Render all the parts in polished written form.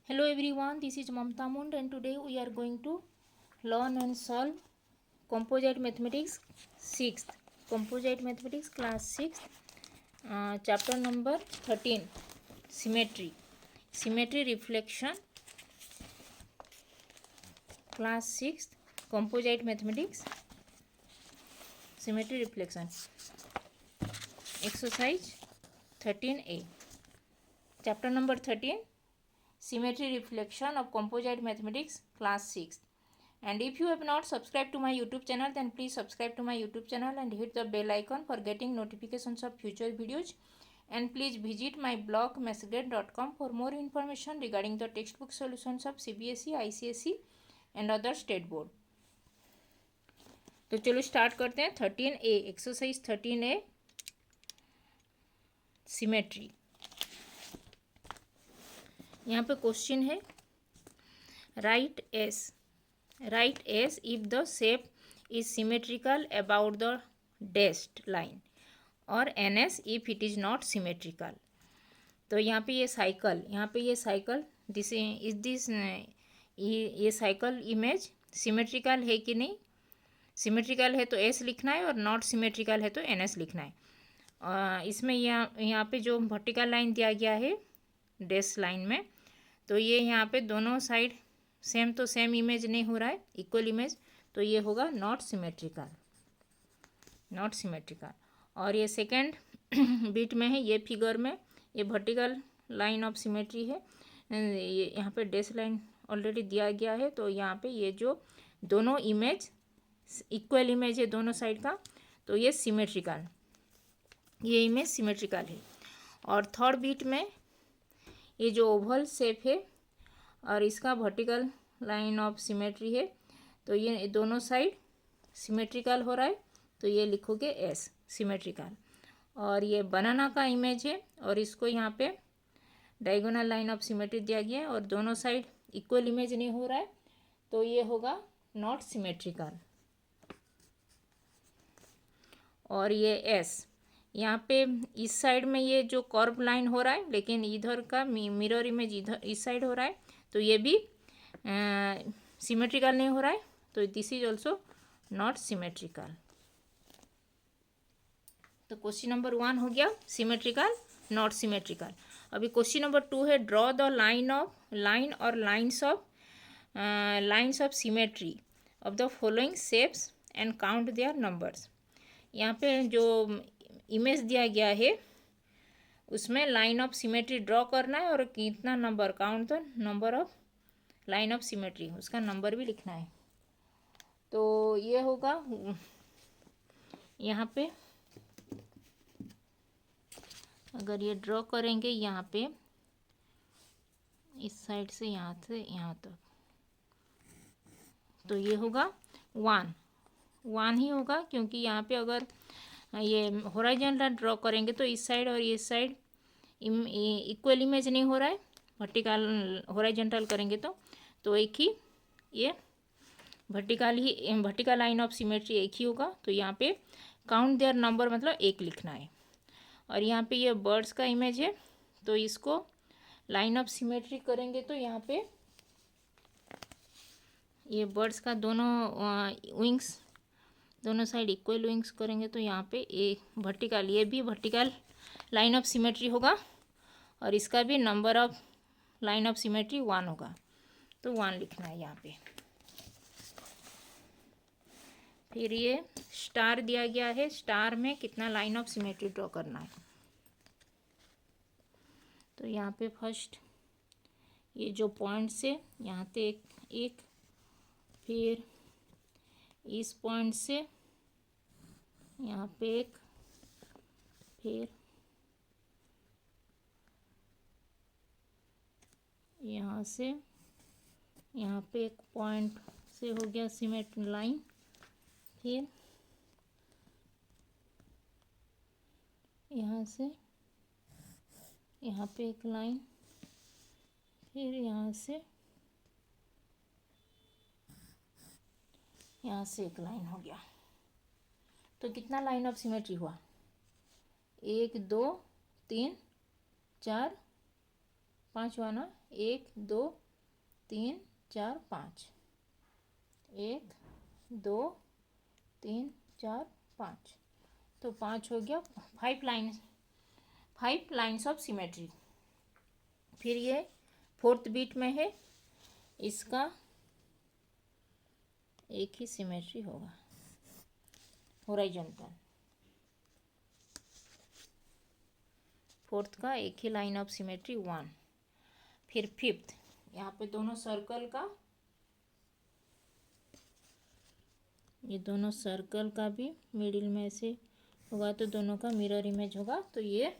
Hello everyone, this is Mamta Mund and today we are going to learn and solve Composite Mathematics 6th. Composite Mathematics class 6th, chapter number 13, Symmetry. Symmetry Reflection, class 6th, Composite Mathematics, Symmetry Reflection. Exercise 13a. Chapter number 13, Symmetry Reflection of Composite Mathematics class 6th. And if you have not subscribed to my YouTube channel, then please subscribe to my YouTube channel and hit the bell icon for getting notifications of future videos. And please visit my blog mathsgrade.com for more information regarding the textbook solutions of CBSE, ICSE and other state board. तो चलो start करते हैं 13A, exercise 13A, symmetry. यहाँ पे question है right S if the shape is symmetrical about the dashed line और ns if it is not symmetrical. तो यहाँ पे ये साइकिल दिस इज दिस ये साइकिल इमेज सिमेट्रिकल है कि नहीं. सिमेट्रिकल है तो एस लिखना है और नॉट सिमेट्रिकल है तो एन एस लिखना है. इसमें यहाँ पे जो वर्टिकल लाइन दिया गया है डैश लाइन में, तो ये यहाँ पे दोनों साइड सेम तो सेम इमेज नहीं हो रहा है, इक्वल इमेज, तो ये होगा नॉट सिमेट्रिकल. और ये सेकंड बीट में है, ये फिगर में ये वर्टिकल लाइन ऑफ सिमेट्री है. ये यहाँ पे डैश लाइन ऑलरेडी दिया गया है, तो यहाँ पे ये जो दोनों इमेज इक्वल इमेज है दोनों साइड का, तो ये सिमेट्रिकल, ये इमेज सिमेट्रिकल है. और थर्ड बीट में ये जो ओवल शेप है और इसका वर्टिकल लाइन ऑफ सिमेट्री है, तो ये दोनों साइड सिमेट्रिकल हो रहा है, तो ये लिखोगे एस सिमेट्रिकल. और ये बनाना का इमेज है और इसको यहाँ पे डायगोनल लाइन ऑफ सिमेट्री दिया गया है और दोनों साइड इक्वल इमेज नहीं हो रहा है, तो ये होगा नॉट सिमेट्रिकल. और ये एस यहाँ पे इस साइड में ये जो कर्व लाइन हो रहा है, लेकिन इधर का मिरर इमेज इधर इस साइड हो रहा है, तो ये भी सिमेट्रिकल नहीं हो रहा है, तो this is also not symmetrical. तो क्वेश्चन नंबर 1 हो गया सिमेट्रिकल नॉट सिमेट्रिकल. अभी क्वेश्चन नंबर 2 है ड्रॉ द लाइन और lines of symmetry of the following shapes and count their numbers. यहाँ पे जो इमेज दिया गया है उसमें लाइन ऑफ सिमेट्री ड्रॉ करना है और कितना number, count the number of line of symmetry, उसका नंबर भी लिखना है. तो ये होगा यहाँ पे अगर ये ड्रॉ करेंगे यहाँ पे इस साइड से यहाँ तक, तो ये होगा 1 ही होगा, क्योंकि यहाँ पे अगर ये हॉरिजॉन्टल ड्रॉ करेंगे तो इस साइड और इस साइड इक्वल इमेज नहीं हो रहा है. वर्टिकल हॉरिजॉन्टल करेंगे तो एक ही ये वर्टिकल लाइन ऑफ सिमेट्री एक ही होगा, तो यहाँ पे काउंट देयर नंबर मतलब 1 लिखना है. और यहाँ पे ये बर्ड्स का इमेज है, तो इसको लाइन ऑफ सिमेट्री करेंगे तो यहाँ पे ये बर्ड्स का दोनों विंग्स दोनों साइड इक्वल विंग्स करेंगे, तो यहाँ पे ये भी वर्टिकल लाइन ऑफ सिमेट्री होगा और इसका भी number of line of symmetry 1 होगा, तो 1 लिखना है यहाँ पे. फिर ये स्टार दिया गया है, स्टार में कितना लाइन ऑफ सिमेट्री ड्रॉ करना है. तो यहाँ पे फर्स्ट ये जो पॉइंट्स है यहाँ पे एक फिर इस पॉइंट से यहाँ पे एक, फिर यहाँ से यहाँ पे एक पॉइंट से हो गया सिमेट्री लाइन, फिर यहाँ से यहाँ पे एक लाइन, फिर यहाँ से एक लाइन हो गया. तो कितना लाइन ऑफ सिमेट्री हुआ, 1 2 3 4 पाँचवा ना, 1 2 3 4 5, 1 2 3 4 5, तो 5 हो गया। 5 लाइन्स ऑफ सिमेट्री। फिर ये फोर्थ बीट में है, इसका एक ही सिमेट्री होगा, हॉरिजॉन्टल। फोर्थ का एक ही लाइन ऑफ सिमेट्री 1। फिर फिफ्थ, यहाँ पे दोनों सर्कल का, ये दोनों सर्कल का भी मिडिल में से होगा तो दोनों का मिरर इमेज होगा, तो ये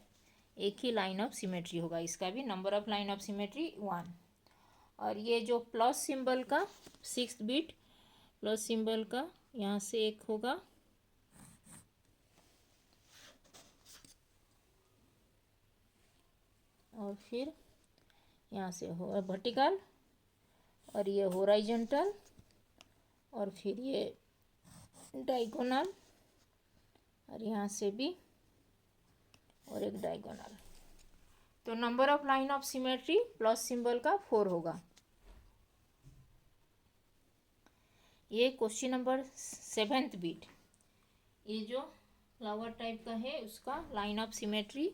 एक ही लाइन ऑफ सिमेट्री होगा। इसका भी number of line of symmetry 1। और ये जो प्लस सिंबल का सिक्स्थ बीट, प्लस सिंबल का यहाँ से एक होगा, और फिर यहाँ से हो वर्टिकल, और ये हॉरिजॉन्टल, और फिर ये डायगोनल, और यहाँ से भी और एक डायगोनल। तो number of line of symmetry plus symbol का 4 होगा। ये क्वेश्चन नंबर 7th बीट, ये जो फ्लावर टाइप का है उसका लाइन ऑफ सिमेट्री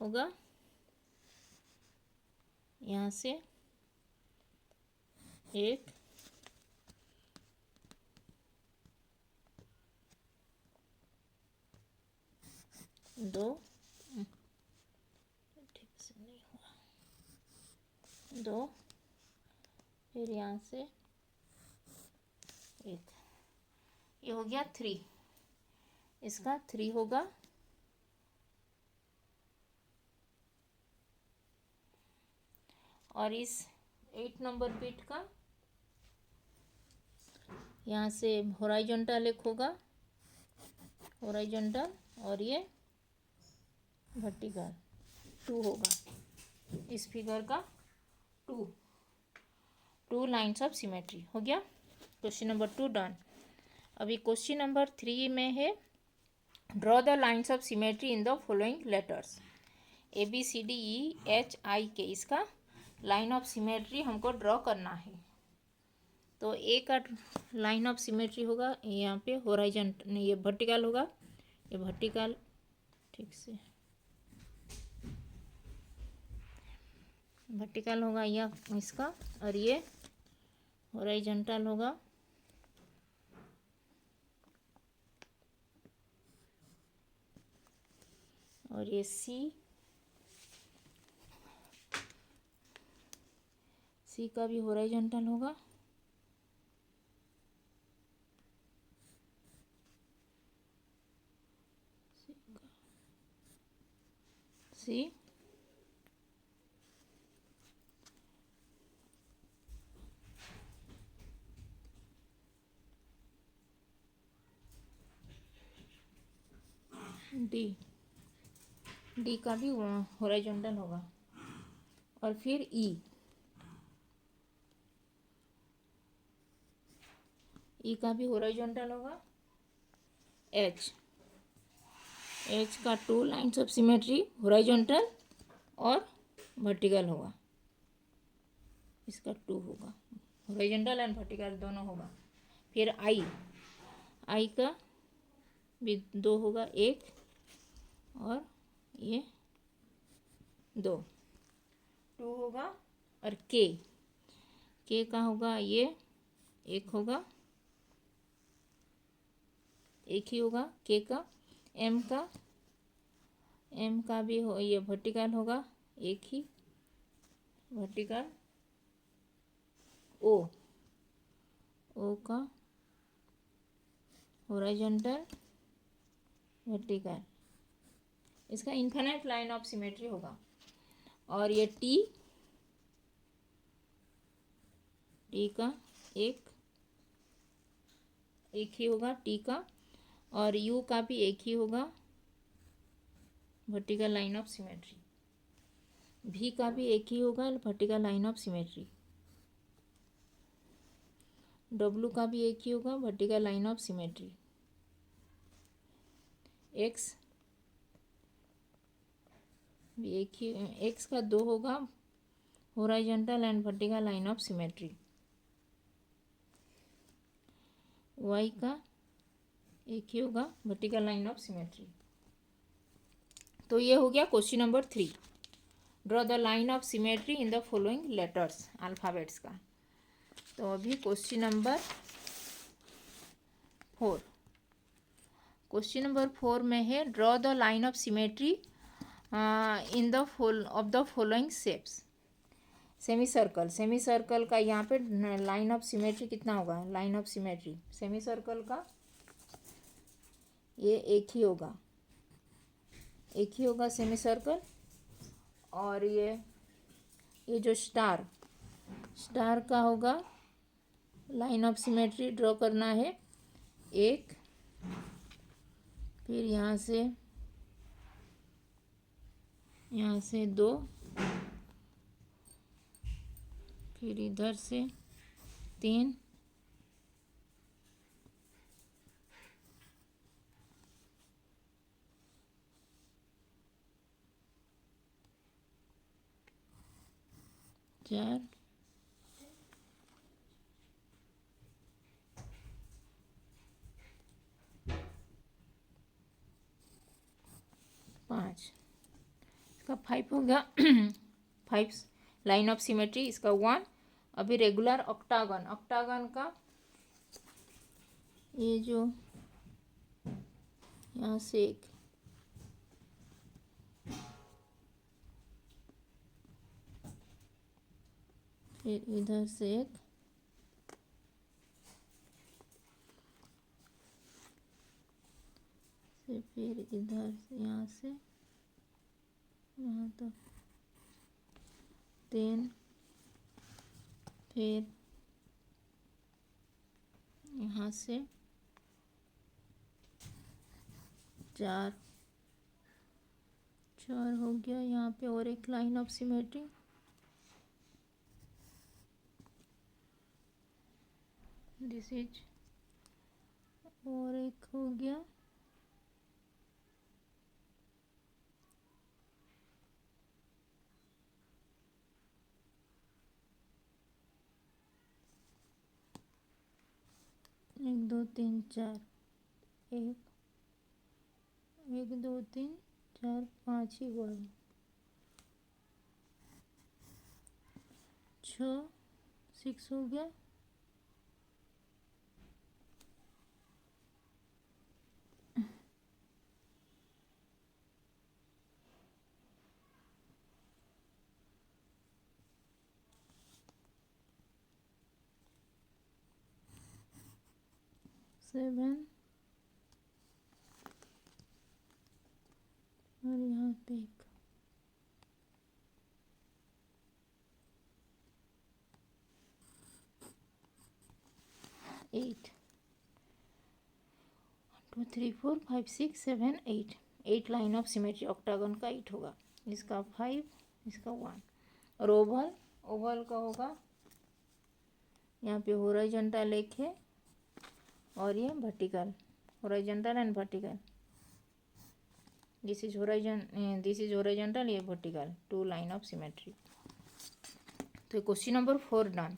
होगा, यहाँ से 1 2, ठीक से नहीं हुआ, 2, फिर यहाँ से 1, ये हो गया 3, इसका 3 होगा। और इस 8 नंबर बीट का यहाँ से हॉरिजॉन्टल एक होगा, हॉरिजॉन्टल, और ये वर्टिकल 2 होगा। इस फिगर का 2 लाइन्स ऑफ सिमेट्री हो गया। Question number 2 done. अभी क्वेश्चन नंबर 3 में है, draw the lines of symmetry in the following letters ABCDEHIK। इसका लाइन ऑफ सिमेट्री हमको ड्रॉ करना है। तो ए का लाइन ऑफ सिमेट्री होगा यहाँ पे हॉरिजॉन्टल, नहीं ये वर्टिकल होगा, ये वर्टिकल, ठीक से वर्टिकल होगा यह इसका, और ये हॉरिजॉन्टल होगा, और ये सी का भी हॉरिजॉन्टल होगा, सी, डी का भी हॉरिजॉन्टल होगा, और फिर ई का भी हॉरिजॉन्टल होगा, एच का 2 लाइन्स ऑफ सिमेट्री हॉरिजॉन्टल और वर्टिकल होगा, इसका 2 होगा, हॉरिजॉन्टल एंड वर्टिकल दोनों होगा। फिर आई का भी 2 होगा, 1 और ये 2 होगा, और के का होगा, ये 1 होगा, एक ही होगा के का। एम का भी हो, ये वर्टिकल होगा, एक ही वर्टिकल। ओ का हॉरिजॉन्टल वर्टिकल, इसका इन्फिनिट लाइन ऑफ सिमेट्री होगा। और ये टी का एक ही होगा, टी का, और यू का भी एक ही होगा, वर्टिकल लाइन ऑफ सिमेट्री। भी का भी एक ही होगा, vertical line of symmetry. W का भी एक ही होगा, vertical line of symmetry. X भी एक ही, एक्स का 2 होगा, horizontal and vertical line of symmetry. Y का एक ही होगा वर्टिकल लाइन ऑफ सिमेट्री। तो ये हो गया question number 3। Draw the line of symmetry in the following letters, alphabets का। तो अभी क्वेश्चन नंबर 4। क्वेश्चन नंबर 4 में है draw the line of symmetry in the of the following shapes. Semi circle, semi circle का यहाँ पे line of symmetry कितना होगा? Line of symmetry semi circle का ये एक ही होगा, एक ही होगा सेमी सर्कल। और ये जो स्टार, स्टार का होगा लाइन ऑफ सिमेट्री ड्रॉ करना है एक, फिर यहाँ से 2, फिर इधर से 3, चार, 5, इसका 5 हो गया 5 लाइन ऑफ सिमेट्री, इसका 1। अभी रेगुलर ऑक्टागन, ऑक्टागन का ये जो यहाँ से एक, फिर इधर से एक, फिर इधर से यहाँ से यहाँ तक 3, फिर यहाँ से 4 हो गया। यहाँ पे और एक line of symmetry, this is और एक हो गया। एक, दो, तीन, चार, एक, 2, 3, 4, 5 ही हुआ है। 6 हो गया। सेवन, और यहाँ पे एक, 8, 1, 2, 3, 4, 5, 6, 7, 8, 8 लाइन ऑफ सिमेट्री ऑक्टागन का 8 होगा। इसका 5, इसका 1। और ओवल, ओवल का होगा यहाँ पे हॉरिजॉन्टल एक है और ये vertical, horizontal and vertical. This is horizontal, ये वर्टिकल, 2 लाइन ऑफ सिमेट्री। तो क्वेश्चन नंबर 4 डन।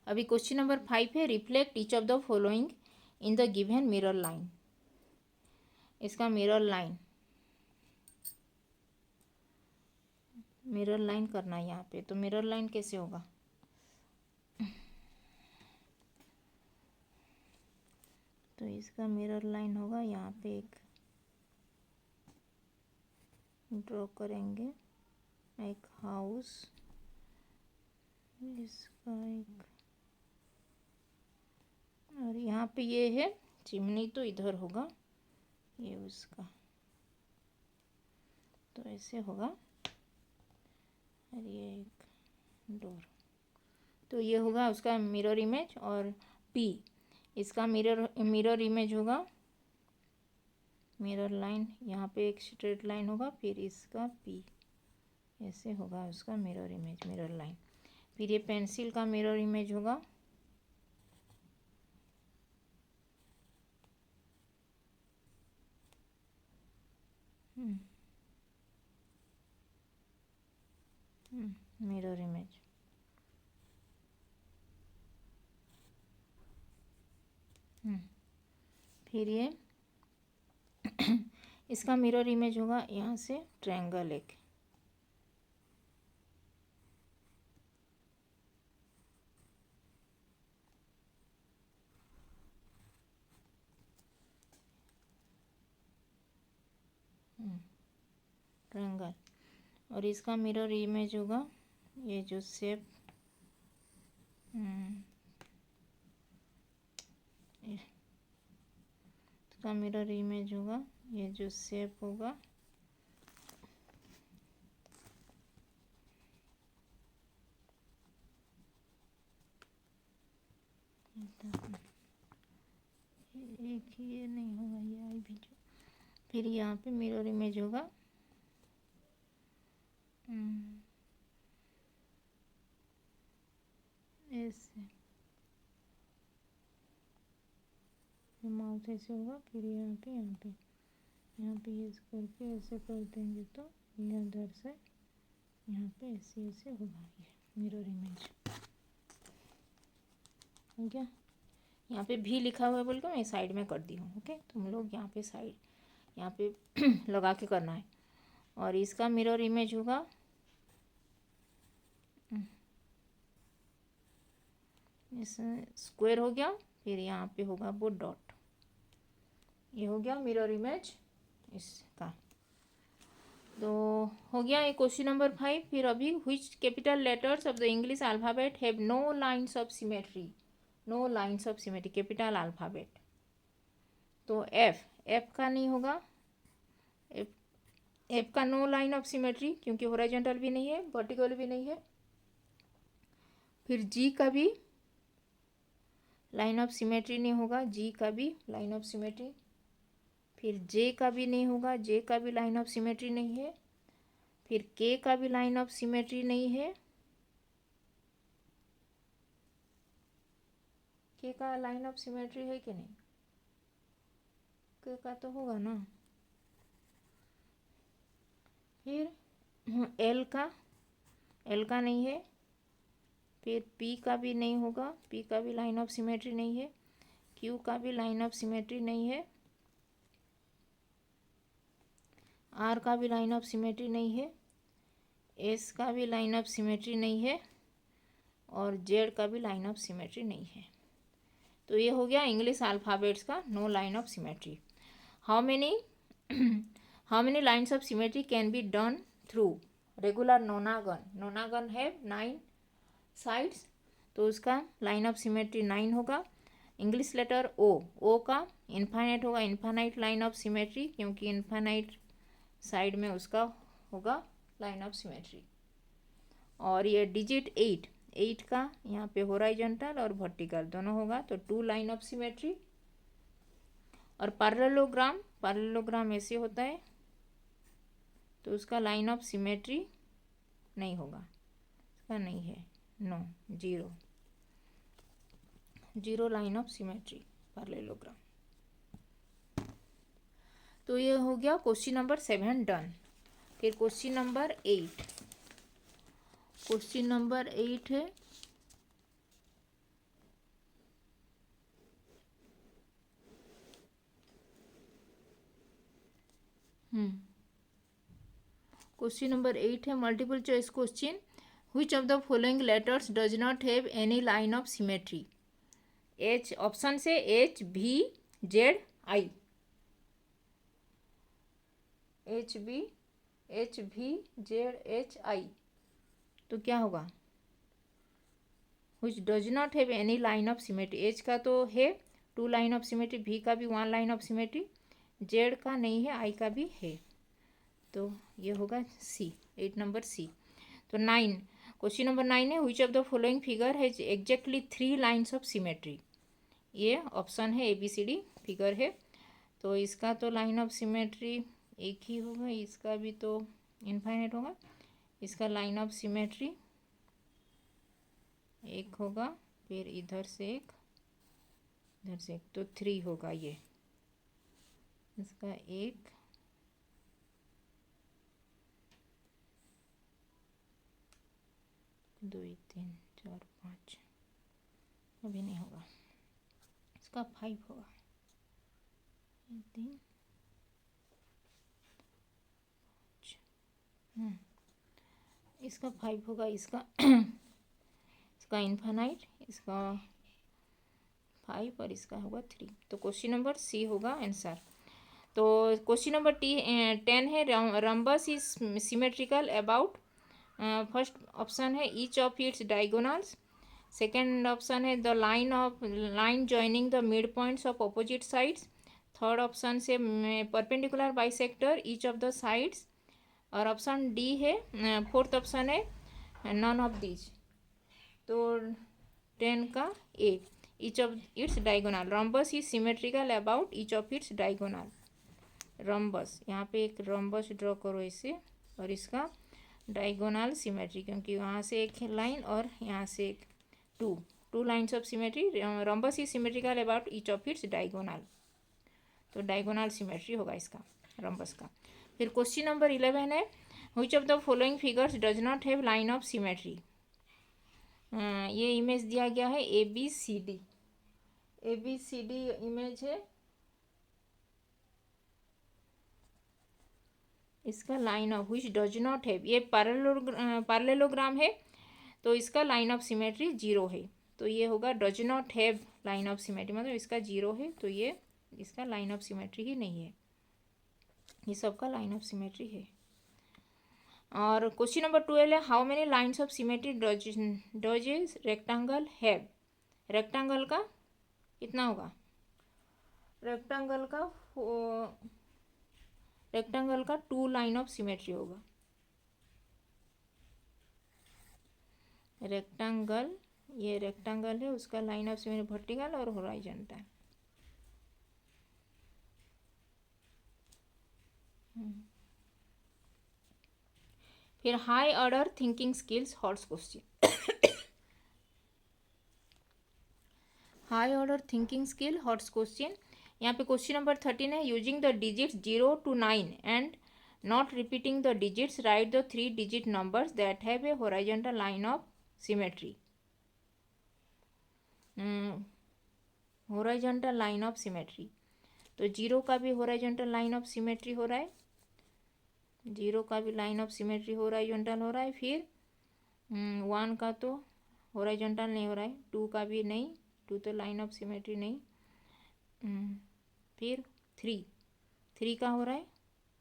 अभी क्वेश्चन नंबर 5 है reflect each of the following in the given mirror line. इसका मिरर लाइन करना है यहाँ पे। तो मिरर लाइन कैसे होगा? तो इसका मिरर लाइन होगा यहाँ पे एक ड्रॉ करेंगे, एक हाउस, इसका एक, और यहाँ पे ये है चिमनी, तो इधर होगा ये उसका, तो ऐसे होगा। और ये एक डोर, तो ये होगा उसका मिरर इमेज। और पी, इसका मिरर इमेज होगा, मिरर लाइन यहाँ पे एक स्ट्रेट लाइन होगा, फिर इसका पी, ऐसे होगा उसका मिरर इमेज, मिरर लाइन। फिर ये पेंसिल का मिरर इमेज होगा, मिरर इमेज। फिर ये इसका मिरर इमेज होगा यहाँ से ट्रायंगल एक, ट्रायंगल, और इसका मिरर इमेज होगा ये जो शेप, इसका मिरर इमेज होगा ये जो शेप होगा एक ही, ये नहीं होगा, ये आई भी जो, फिर यहाँ पे मिरर इमेज होगा ऐसे, माउथ ऐसे होगा, फिर यहाँ पे ये करके ऐसे कर देंगे तो ये इधर से यहाँ पे ऐसे ऐसे होगा, ये मिरर इमेज हो गया। यहाँ पे भी लिखा हुआ है बोल के मैं साइड में कर दी हूँ। ओके, तुम लोग यहाँ पे साइड यहाँ पे लगा के करना है। और इसका मिरर इमेज होगा इस स्क्वायर हो गया, फिर यहाँ पे होगा वो डॉट, ये हो गया मिरर इमेज इसका। तो हो गया ये क्वेश्चन नंबर 5। फिर अभी which capital letters of the English alphabet have no lines of symmetry, no lines of symmetry, capital alphabet. तो एफ का नहीं होगा, एफ का नो लाइन ऑफ सिमेट्री क्योंकि हॉरिजॉन्टल भी नहीं है, वर्टिकल भी नहीं है। फिर जी का भी लाइन ऑफ सिमेट्री नहीं होगा, जी का भी लाइन ऑफ सिमेट्री। फिर जे का भी नहीं होगा, जे का भी लाइन ऑफ सिमेट्री नहीं है। फिर के का भी लाइन ऑफ सिमेट्री नहीं है, के का लाइन ऑफ सिमेट्री है कि नहीं, के का तो होगा ना। फिर एल का नहीं है। फिर पी का भी नहीं होगा, पी का भी लाइन ऑफ सिमेट्री नहीं है। क्यू का भी लाइन ऑफ सिमेट्री नहीं है। आर का भी लाइन ऑफ सिमेट्री नहीं है। एस का भी लाइन ऑफ सिमेट्री नहीं है। और जेड का भी लाइन ऑफ सिमेट्री नहीं है। तो ये हो गया इंग्लिश अल्फ़ाबेट्स का no line of symmetry. How many lines of symmetry can be done through regular nonagon, nonagon है 9 साइड्स, तो उसका लाइन ऑफ सिमेट्री 9 होगा। इंग्लिश लेटर ओ का इन्फाइनाइट होगा, इन्फाइनाइट लाइन ऑफ सिमेट्री क्योंकि इन्फाइनाइट साइड में उसका होगा लाइन ऑफ सिमेट्री। और ये डिजिट 8 का यहाँ पे हॉरिजॉन्टल और वर्टिकल दोनों होगा, तो 2 लाइन ऑफ सिमेट्री। और पैरेललोग्राम ऐसे होता है, तो उसका लाइन ऑफ सिमेट्री नहीं होगा, इसका नहीं है, no, zero line of symmetry parallelogram. तो ये हो गया क्वेश्चन नंबर 7 डन। फिर क्वेश्चन नंबर 8, क्वेश्चन नंबर 8 है क्वेश्चन नंबर 8 है multiple choice question. Which of the following letters does not have any line of symmetry. H option से H भी Z I, H भी जेड एच आई, तो क्या होगा। Which does not have any line of symmetry, H का तो है 2 line of symmetry, भी का भी 1 लाइन ऑफ सिमेट्री, जेड का नहीं है, आई का भी है, तो ये होगा सी, 8 नंबर सी। तो 9, क्वेश्चन नंबर 9 है which of the following figure has exactly 3 lines of symmetry. ये ऑप्शन है ABCD फिगर है, तो इसका तो लाइन ऑफ सिमेट्री एक ही होगा, इसका भी तो इनफाइनाइट होगा, इसका लाइन ऑफ सिमेट्री एक होगा, फिर इधर से एक, इधर से एक, तो 3 होगा ये, इसका 1 2 3 4 5, अभी नहीं होगा, इसका 5 होगा। 3 इसका 5 होगा, इसका इसका इन्फानाइट, इसका 5 और इसका होगा 3। तो क्वेश्चन नंबर सी होगा आंसर। तो क्वेश्चन नंबर 10 है, rhombus is symmetrical about. First option है each of its diagonals. Second option है the line joining the mid points of opposite sides. Third option से perpendicular bisector each of the sides. और option D है, fourth option है none of these. तो 10 का A, each of its diagonal. Rhombus is symmetrical about each of its diagonal. Rhombus, यहाँ पे एक rhombus draw करो इसे, और इसका डायगोनल सिमेट्री, क्योंकि वहाँ से एक लाइन और यहाँ से एक two lines of symmetry. Rhombus is symmetrical about each of its diagonal. तो डायगोनल सिमेट्री होगा इसका रम्बस का। फिर क्वेश्चन नंबर 11 है, which of the following figures does not have line of symmetry. ये इमेज दिया गया है ABCD इमेज है, इसका line of which does not have, ये पैरेललोग्राम है, तो इसका लाइन ऑफ सिमेट्री 0 है। तो ये होगा does not have line of symmetry, मतलब इसका 0 है, तो ये इसका लाइन ऑफ सिमेट्री ही नहीं है, ये सबका लाइन ऑफ सिमेट्री है। और क्वेश्चन नंबर 12 है, how many lines of symmetry does a rectangle have. Rectangle का कितना होगा, रेक्टेंगल का 2 लाइन ऑफ सिमेट्री होगा। रेक्टेंगल, ये रेक्टेंगल है, उसका लाइन ऑफ सिमेट्री वर्टिकल और हॉरिजॉन्टल। फिर high order thinking skills hots question. High order thinking skill hots question. यहाँ पे क्वेश्चन नंबर 13 है, using the digits 0 to 9 and not repeating the digits write the 3 digit numbers that have a horizontal line of symmetry. Horizontal line of symmetry, तो 0 का भी horizontal line of symmetry हो रहा है, 0 का भी लाइन ऑफ सिमेट्री हॉरिजॉन्टल हो रहा है। फिर 1 का तो हॉरिजॉन्टल नहीं हो रहा है, 2 का भी नहीं, 2 तो लाइन ऑफ सिमेट्री नहीं। फिर 3 का हो रहा है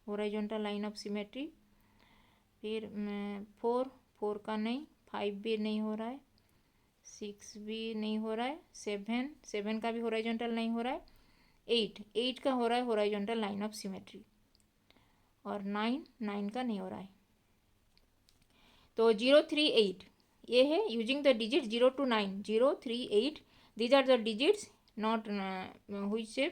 हॉरिजॉन्टल लाइन ऑफ सिमेट्री। फिर 4 का नहीं, 5 भी नहीं हो रहा है, 6 भी नहीं हो रहा है, 7 का भी हॉरिजॉन्टल नहीं हो रहा है, 8 का हो रहा है हॉरिजॉन्टल लाइन ऑफ सिमेट्री, और 9 का नहीं हो रहा है। तो 0 3 8 ये है, using the digit 0 to 9, 0 3 8 these are the digits not which have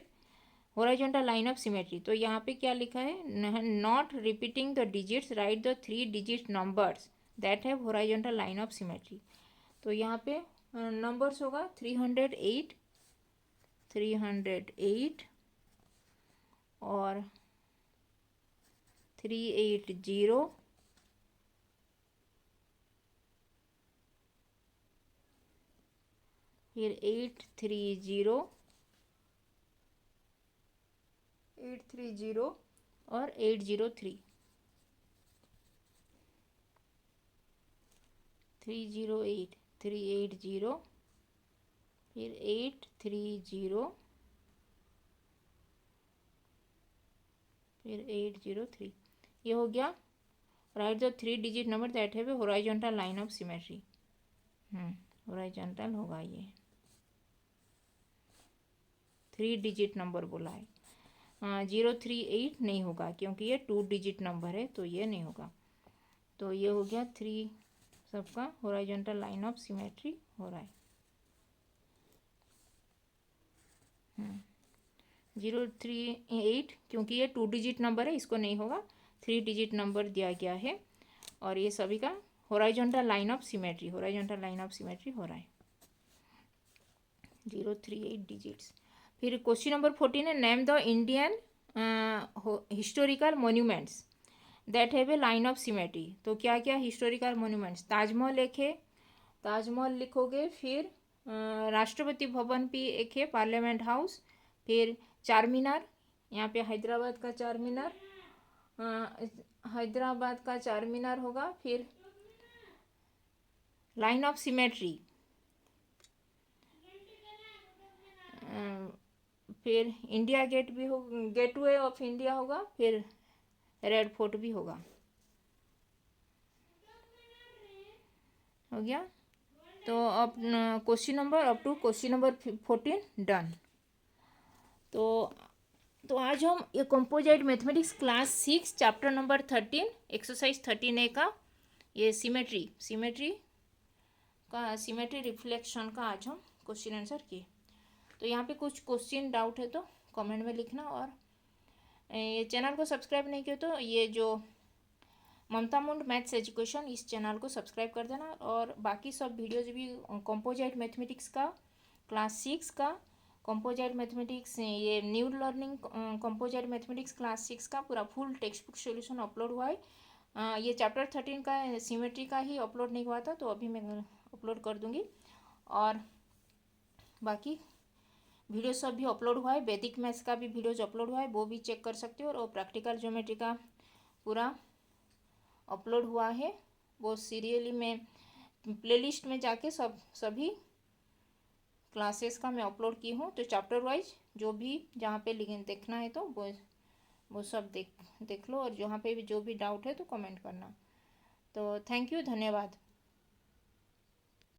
horizontal line of symmetry. तो यहाँ पे क्या लिखा है, not repeating the digits write the 3 digit numbers that have horizontal line of symmetry. तो यहाँ पे नंबर्स होगा 308 और 380, फिर 830 और 803, 308 380, फिर 830, फिर 803। ये हो गया right the 3 digit number that have a horizontal line of symmetry. Horizontal होगा, ये 3 digit नंबर बोला है। 038 नहीं होगा, क्योंकि ये 2 digit नंबर है, तो ये नहीं होगा। तो ये हो गया 3 सबका हॉरिजॉन्टल लाइन ऑफ सिमेट्री हो रहा है। 038 क्योंकि ये 2 digit नंबर है, इसको नहीं होगा, 3 digit नंबर दिया गया है, और ये सभी का हॉरिजॉन्टल लाइन ऑफ सिमेट्री हो रहा है। 038 डिजिट्स। फिर क्वेश्चन नंबर 14 है, name the Indian historical monuments that have a line of symmetry. तो क्या क्या हिस्टोरिकल मोन्यूमेंट्स, ताजमहल एक है, ताजमहल लिखोगे, फिर राष्ट्रपति भवन भी एक है, पार्लियामेंट हाउस, फिर चार मीनार यहाँ पे हैदराबाद का चार मीनार, हैदराबाद का चार मीनार होगा। फिर लाइन ऑफ सिमेट्री, फिर इंडिया गेट भी हो, गेटवे ऑफ इंडिया होगा। फिर रेड फोर्ट भी होगा। हो गया। तो अब question number up to question number 14 done. तो आज हम ये composite mathematics class 6 chapter number 13 exercise 13A का ये सिमेट्री रिफ्लेक्शन का आज हम क्वेश्चन आंसर किए। तो यहाँ पे कुछ क्वेश्चन डाउट है तो कमेंट में लिखना। और ये चैनल को सब्सक्राइब नहीं किया तो ये जो ममता मुंड मैथ्स एजुकेशन, इस चैनल को सब्सक्राइब कर देना। और बाकी सब वीडियोज भी कंपोजिट मैथमेटिक्स का क्लास 6 का, कंपोजिट मैथमेटिक्स ये new learning composite mathematics class 6 का पूरा full text book solution upload हुआ है। ये चैप्टर 13 का सिमेट्री का ही अपलोड नहीं हुआ था, तो अभी मैं अपलोड कर दूँगी। और बाकी वीडियो सब भी अपलोड हुआ है। वैदिक मैथ्स का भी वीडियोज अपलोड हुआ है, वो भी चेक कर सकते हो। और प्रैक्टिकल ज्योमेट्री का पूरा अपलोड हुआ है, वो सीरियली में प्लेलिस्ट में जाके सभी क्लासेस का मैं अपलोड की हूँ। तो चैप्टर वाइज जो भी जहाँ पे देखना है तो वो सब देख लो। और जहाँ पे भी जो भी डाउट है तो कमेंट करना। तो थैंक यू, धन्यवाद।